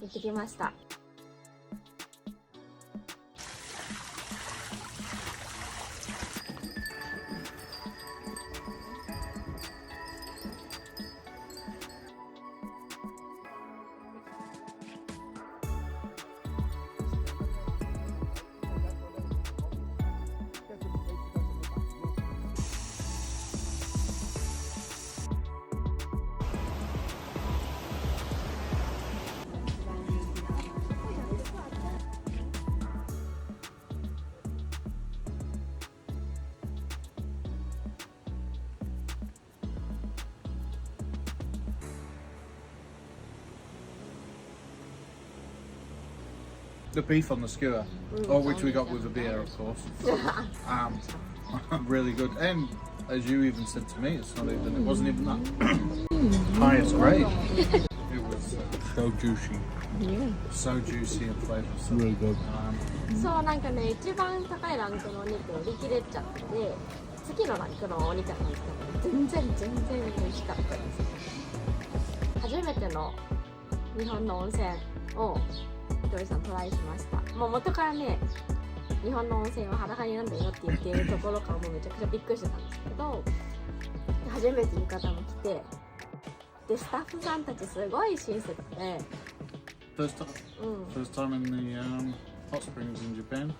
行ってきました。The beef on the skewer, which we got with a beer, of course. Really good. And as you even said to me, it wasn't even that highest grade. It was so juicy. So juicy and flavorful. Really good. そう、なんかね、一番高いランクのお肉売り切れちゃってて、次のランクのお肉なんですけど、全然美味しかったです。初めての日本の温泉をひとりさんトライしました。もう元からね、日本の温泉は裸になんだよって言っているところからもめちゃくちゃびっくりしてたんですけど、初めて浴衣も着て、でスタッフさんたちすごい親切で、First time in the hot springs in Japan.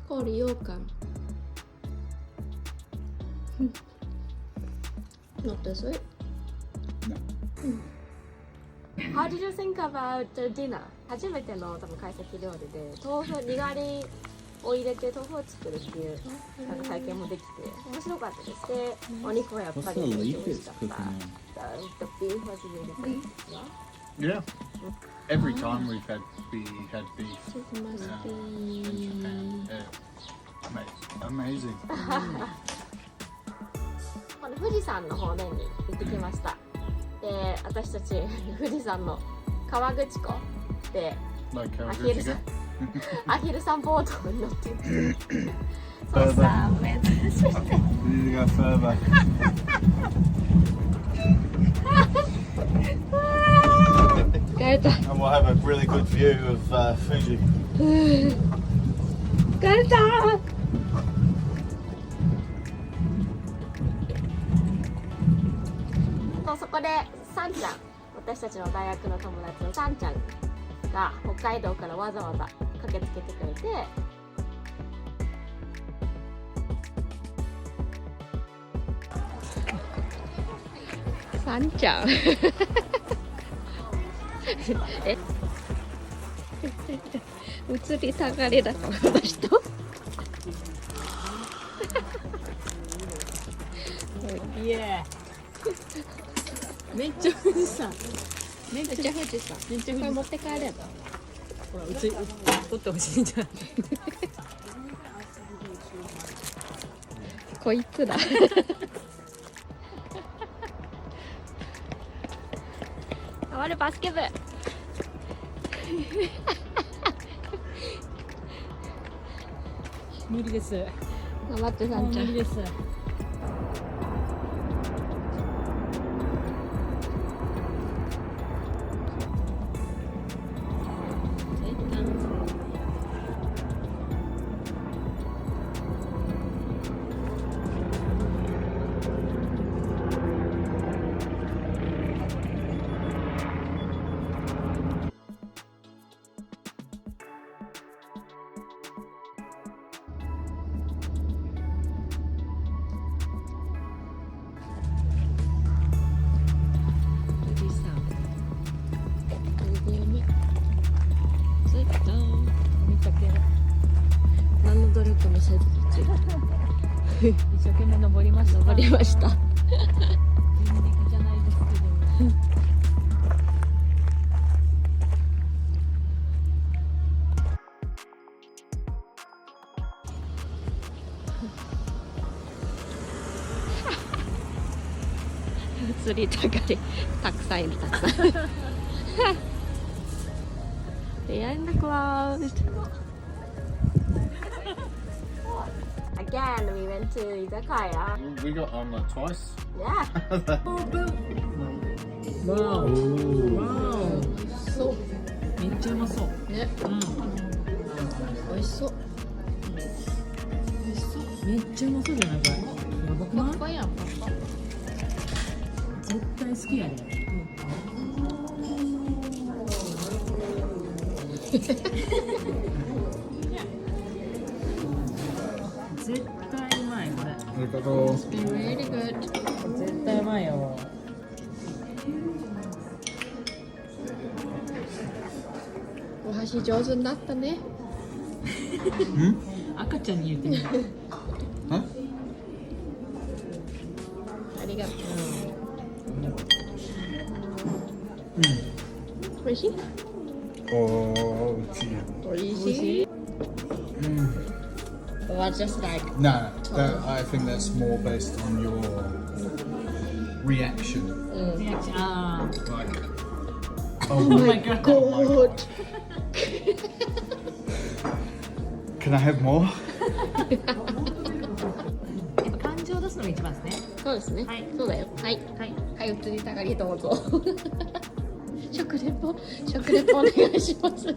氷羊羹Not this way? No. How did you think about the dinner? 初めての多分懐石料理で豆腐にがりを入れて豆腐を作るっていうなんか体験もできて面白かったです。で、お肉はやっぱり美味しかった。The beef was really good. Yeah. Every time we had beef It must be in Japan. Amazing. この富士山の方面に行ってきました。で、私たち富士山の河口湖でアヒルさんボートに乗ってそうさ、珍しい。 You go further. And we'll have a really good view of Fuji. そこでサンちゃん、私たちの大学の友達のサンちゃんが北海道からわざわざ駆けつけてくれて、サンちゃんえ移りたがりだからこの人いえめっちゃ富士山めっちゃ富士山めっちゃ富士山これ持って帰ればほら撮ってほしいんじゃないこいつだ変わるバスケ部無理です頑張ってさんちゃん無理です一生懸命登りました。登りました。人力じゃないですけど。釣りたがりたくさんいるたくさんThey are in the cloud. Again, we went to Izakaya. We got omelette twice. Yeah. わおわおそうめっちゃうまそうね美味しそう美味しそうめっちゃうまそうじゃないこれやばくないパパやんパパ絶対好きやで絶対うまいこれ It's been really good. 絶対うまいよお箸上手になったね。赤ちゃんに言ってみる Huh? ありがとう。美味しい？ Oh, gee. 美味しい。Or just like No, I think that's more based on your reaction. リアクションあ Like, あ Oh my god God. can I have more? やっぱ感情を出すのが一番ですねそうですね。はいそうだよ。はい。はいはい、移りたがりどうぞ。食レポお願いします。じゃ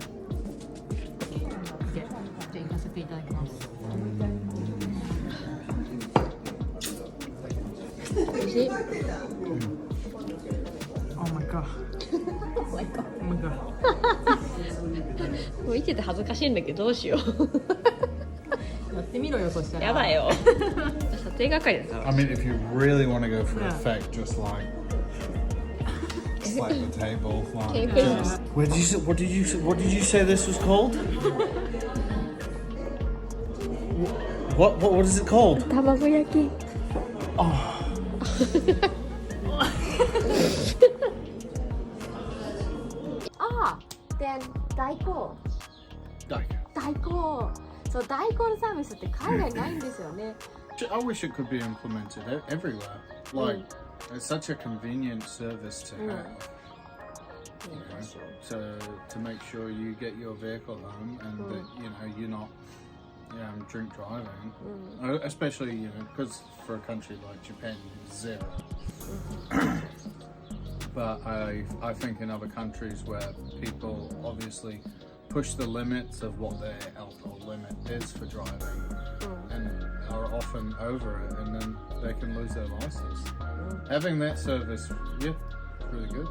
あ行かせていただきます美味しい。 Oh my god Oh my god もう見てて恥ずかしいんだけどどうしよやってみろよそしたう。らやだよ。撮影係だから。 I mean, if you really want to go for Yeah. effect, just like slap the table. Like, Table. just- Where did you say, what did you say this was called? What is it called? 卵焼き。 ああ、then 大根。 Like, 大根。そう大根サービスって海外ないんですよね。 I wish it could be implemented everywhere. Like, it's such a convenient service to have. You know, to make sure you get your vehicle home and that you're not drink driving, especially because for a country like Japan, zero. But I think in other countries where people obviously push the limits of what their alcohol limit is for driving and are often over it, and then they can lose their license. Having that service, yeah, really good.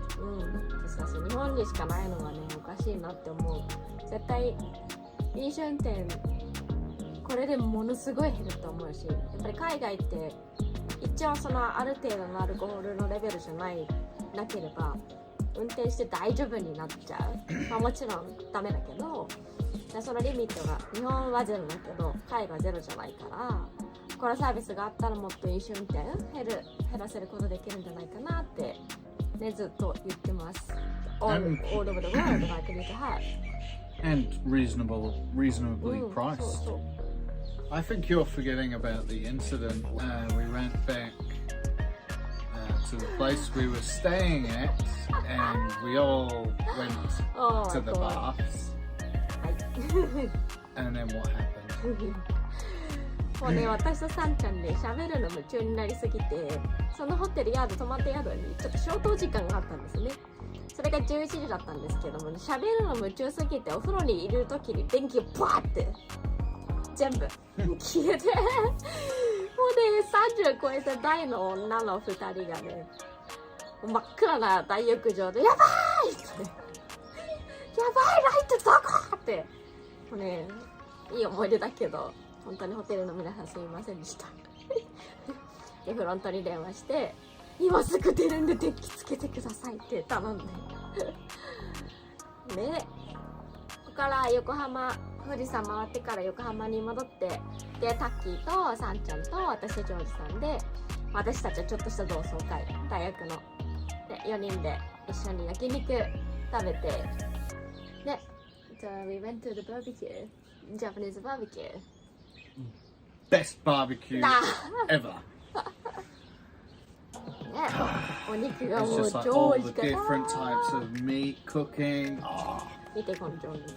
しかし日本にしかないのがねおかしいなって思う。絶対飲酒運転これでものすごい減ると思うし、やっぱり海外って一応そのある程度のアルコールのレベルじゃなければ運転して大丈夫になっちゃう。まあもちろんダメだけど、そのリミットが日本はゼロだけど海外はゼロじゃないから、このサービスがあったらもっと飲酒運転減らせることできるんじゃないかなってねずっと言ってます。All over the world like we need to have. And reasonably priced. そうそう。 I think you're forgetting about the incident. We went back to the place we were staying at, and we all went Oh to my the God. baths. はい。 And then what happened? もうね、私とサンちゃんね、喋るの夢中になりすぎて、そのホテル泊まった宿にちょっと消灯時間があったんですね。それが11時だったんですけども、ね、喋るの夢中すぎて、お風呂にいる時に電気をバーって全部消えて、もうね、30超えた大の女の2人がね、真っ暗な大浴場で、やばいって、やばいライトどこって、もうね、いい思い出だけど、本当にホテルの皆さんすみませんでした。で、フロントに電話して、今すぐ出るんで電気つけてくださいって頼んで。ね、ここから横浜、富士山回ってから横浜に戻って、で、タッキーとサンちゃんと私とジョージさんで、私たちはちょっとした同窓会、大学の。で、4人で一緒に焼肉食べて、ね、So we went to the barbecue, Japanese barbecue. Best barbecue Nah. ever. ね、お肉が It's もう just like 超 all 美味 the しかった different types of meat cooking. Oh, 見てこの情熱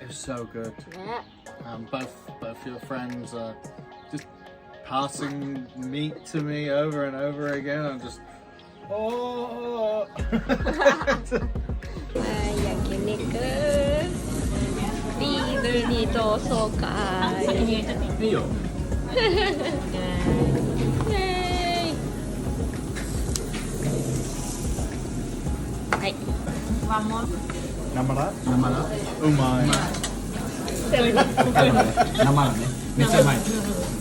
it's so good. ね Both your friends are just passing meat to me over and over again. I'm just, oh. はい焼肉ビールに同窓会先に入れちゃっていいよ。イエーイはい One more. Namara? Namara? Oh my. 生だね。めっちゃうまい。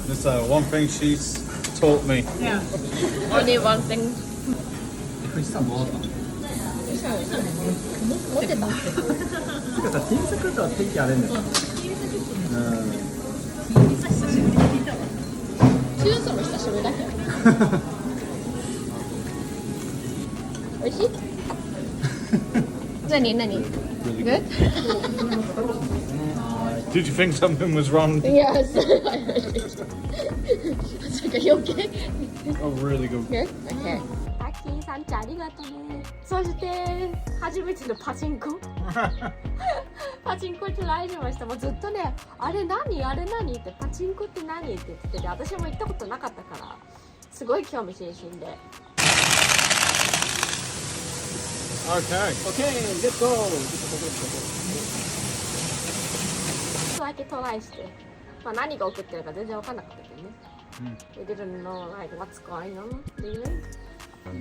That's one thing she's taught me. Only one thing 富士山も。持ってたてかさ、新作とは天気荒れんだよ。中華も久しぶりだけど美味しい何 Good? Did you think something was wrong? Yes. It's like, are you okay? Oh, really good. Good? Okay. タッキーさんちゃんありがとうね。そして初めてのパチンコパチンコトライしました。もうずっとね、あれ何ってパチンコって何って言ってて、私も行ったことなかったからすごい興味津々で。Okay. Okay, let's go. ちょっとだけトライして、まあ、何が起こってるか全然分かんなかったけどね。We didn't know like what's going on.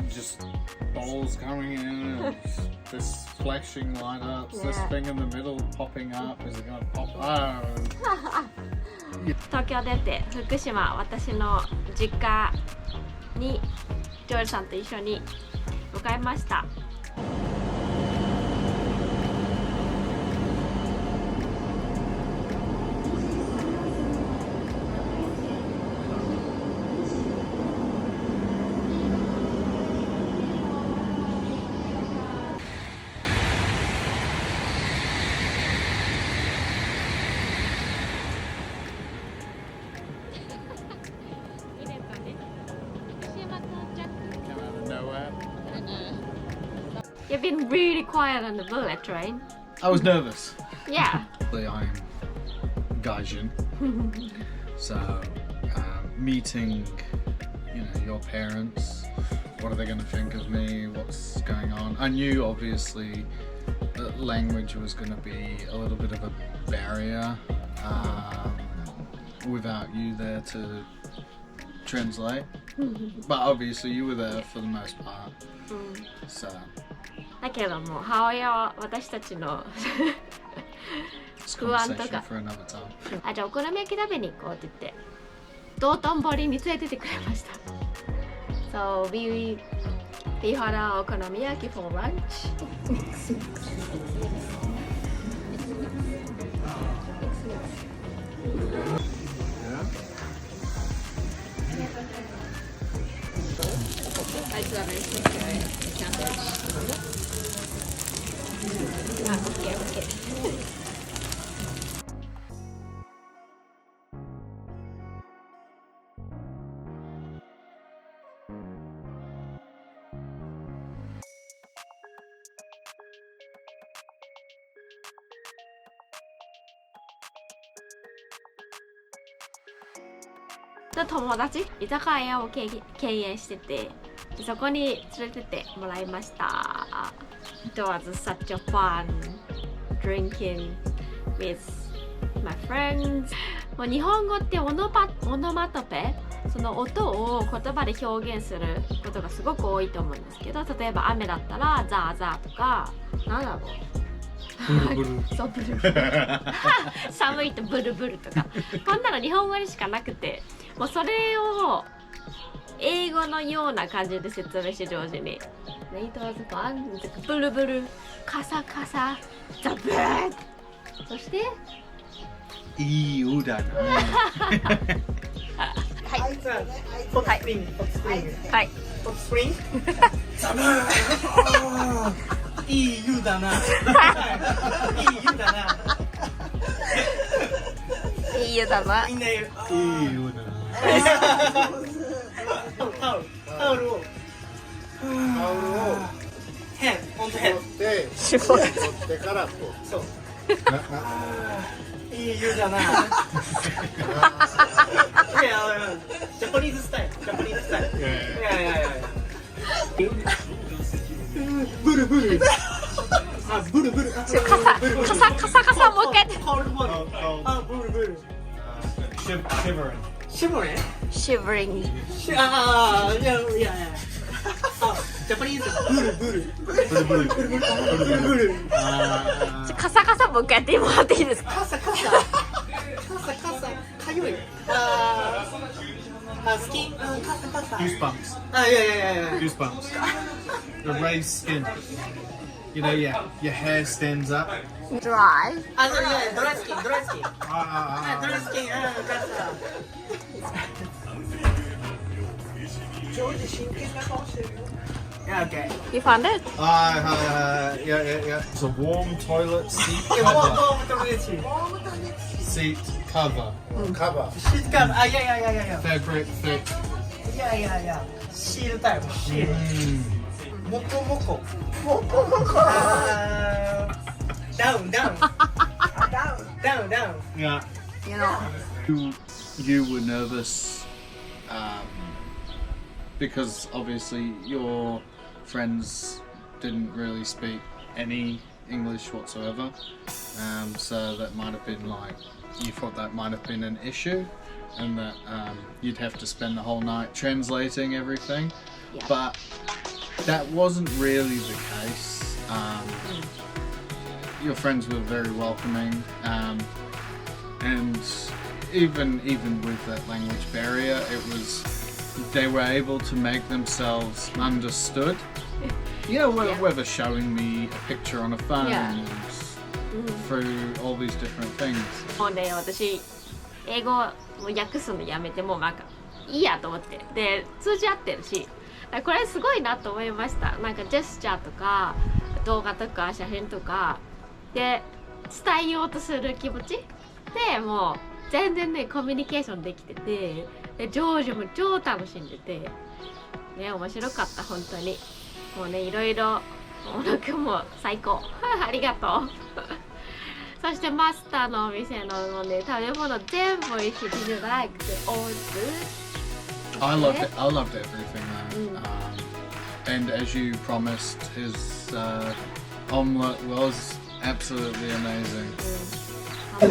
Just balls coming in, and this flashing light up, this Yeah. thing in the middle popping up. Is it gonna pop? Oh. 東京出て福島、私の実家にジョージさんと一緒に向かいました。Came out of nowhere. You've been really quiet on the bullet train. I was nervous. Yeah. I'm Gaijin, so meeting, your parents. What are they going to think of me? What's going on? I knew obviously that language was going to be a little bit of a barrier without you there to translate. But obviously you were there for the most part. So だけども母親は私たちの it's 不安と conversation か for another time. あ、じゃあお好み焼き食べに行こうって言って道頓堀に連れてってくれました。So we had a お好み焼き for lunch. I still haven't taken a sandwich. Okay. と友達居酒屋を経営しててでそこに連れてってもらいました。It was such a fun drinking with my friends. もう日本語ってオノマトペその音を言葉で表現することがすごく多いと思うんですけど例えば雨だったらザーザーとかなんだろうそうブルブル寒いとブルブルとかこんなの日本語にしかなくてもうそれを英語のような感じで説明して上手にブルブルカサカサザブーそしていい歌だね。はいホットスプリング、ホットスプリング、はいホットスプリング。ザブー。いい湯だな。いい湯だな。いい湯だな。みんな言う。いい歌だね。タオルを絞る。でからこう。そう。いい湯じゃない。いや、ジャパニーズスタイル。ジャパニーズスタイル。いやいやいや。ブルブル。あ、ブルブル。カサカサもう一回。コールドボディ。あ、ブルブル。Shivering. シムレン？シブリング。ああ、いやいや。あ、ジャパニーズブルブル。ブルブル。カサカサもう一回やってもらっていいですか？カサかゆい。あ、スキン、カサ。Goosebumps. あ、いや。 Goosebumps. The raised skin. You know, your hair stands up. ドライ。あ、いや、ドライスキン。ドライスキン、カサ。ジョージ真剣な顔してるよ。Yeah, okay. You found it? Yeah. It's a warm toilet seat ボ cover. ームとレチ。 Seat cover. Cover. シートカバー。あ、いや。 Fabric thick. いや。シールタイプ。シール。 モコモコ。ダウン。Yeah. You know. You were nervous because obviously your friends didn't really speak any English whatsoever. So that might have been like, you thought that might have been an issue and that you'd have to spend the whole night translating everything. Yeah. But that wasn't really the case. Your friends were very welcoming, and even with that language barrier, they were able to make themselves understood. You know, whether showing me a picture on a phone Yeah. through all these different things. もうね、私英語を訳すのやめてもうなんかいいやと思って、で通じ合ってるし、これすごいなと思いました。なんかジェスチャーとか動画とか写真とかで伝えようとする気持ちでもう全然ねコミュニケーションできてて、でジョージも超楽しんでてね、面白かった。本当にもうね、いろいろ小野くんも最高ありがとうそしてマスターのお店のね、食べ物全部美味しい。Did you like the all food? I loved everything there. And as you promised, his omelette was absolutely amazing. 熱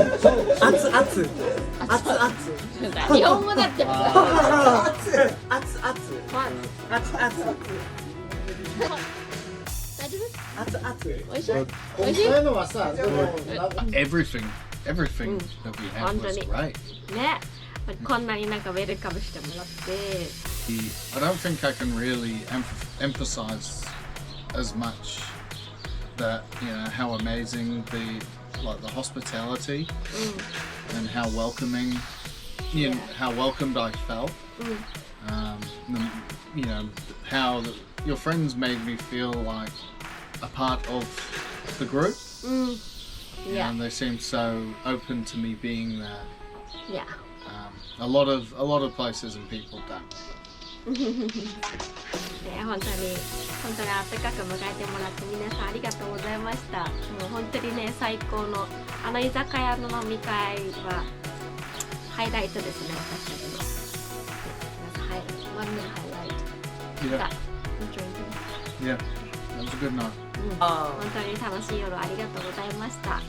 日本語だっても大丈夫？美味しい？美味しい？ Everything that we had was great. ね、こんなになんかウェルカムしてもらって。I don't think I can really emphasize as much that, you know, how amazing the hospitality and how welcoming, how welcomed I felt. You know, how your friends made me feel like a part of the group. Yeah. And they seemed so open to me being there. Yeah. A lot of places and people don't. ね、本当にあったかく迎えてもらって皆さんありがとうございました。もう本当にね、最高のあの居酒屋の飲み会はハイライトですね、私たちの。ワンメンハイライト。 Yeah, that was a good night. 本当に楽しい夜ありがとうございました。